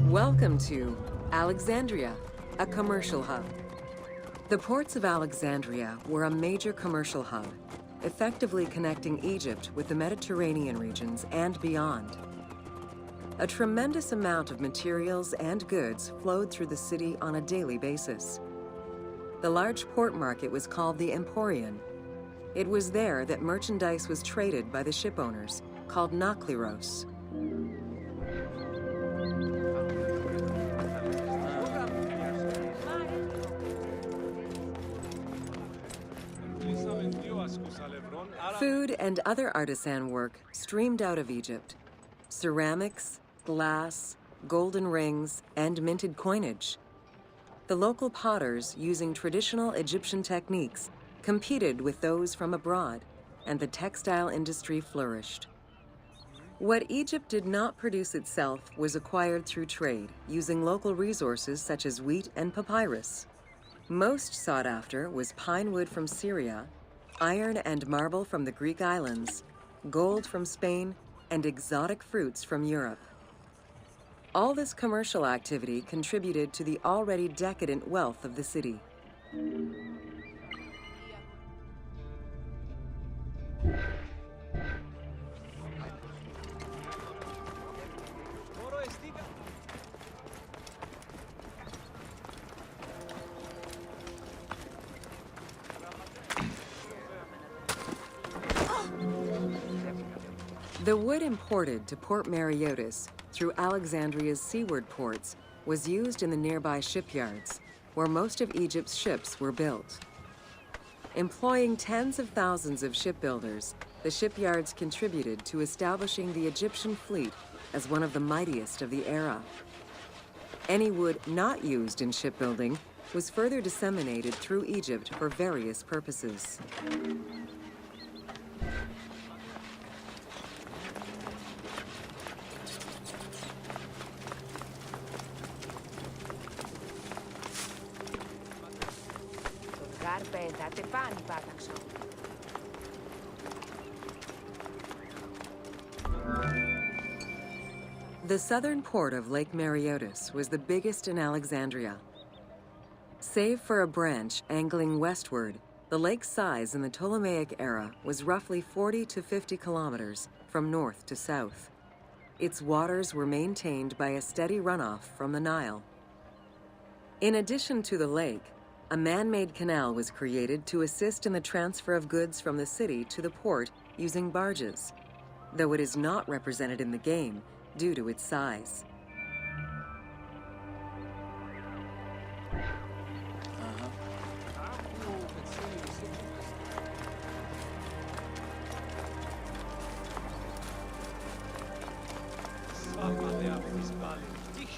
Welcome to Alexandria, a commercial hub. The ports of Alexandria were a major commercial hub, effectively connecting Egypt with the Mediterranean regions and beyond. A tremendous amount of materials and goods flowed through the city on a daily basis. The large port market was called the Emporion. It was there that merchandise was traded by the ship owners, called nakliros. Food and other artisan work streamed out of Egypt. Ceramics, glass, golden rings, and minted coinage. The local potters, using traditional Egyptian techniques, competed with those from abroad, and the textile industry flourished. What Egypt did not produce itself was acquired through trade, using local resources such as wheat and papyrus. Most sought after was pine wood from Syria, iron and marble from the Greek islands, gold from Spain, and exotic fruits from Europe. All this commercial activity contributed to the already decadent wealth of the city. The wood imported to Port Mareotis through Alexandria's seaward ports was used in the nearby shipyards, where most of Egypt's ships were built. Employing tens of thousands of shipbuilders, the shipyards contributed to establishing the Egyptian fleet as one of the mightiest of the era. Any wood not used in shipbuilding was further disseminated through Egypt for various purposes. The southern port of Lake Mareotis was the biggest in Alexandria. Save for a branch angling westward, the lake's size in the Ptolemaic era was roughly 40 to 50 kilometers from north to south. Its waters were maintained by a steady runoff from the Nile. In addition to the lake, a man-made canal was created to assist in the transfer of goods from the city to the port using barges, though it is not represented in the game due to its size.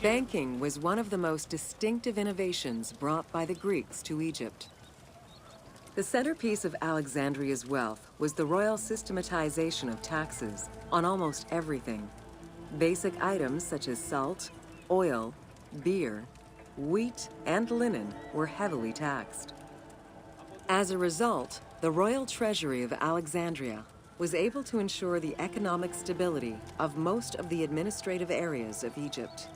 Banking was one of the most distinctive innovations brought by the Greeks to Egypt. The centerpiece of Alexandria's wealth was the royal systematization of taxes on almost everything. Basic items such as salt, oil, beer, wheat, and linen were heavily taxed. As a result, the royal treasury of Alexandria was able to ensure the economic stability of most of the administrative areas of Egypt.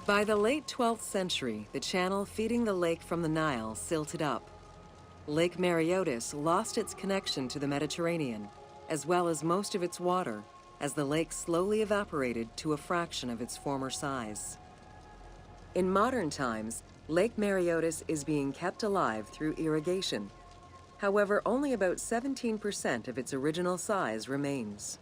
By the late 12th century, the channel feeding the lake from the Nile silted up. Lake Mareotis lost its connection to the Mediterranean, as well as most of its water, as the lake slowly evaporated to a fraction of its former size. In modern times, Lake Mareotis is being kept alive through irrigation. However, only about 17% of its original size remains.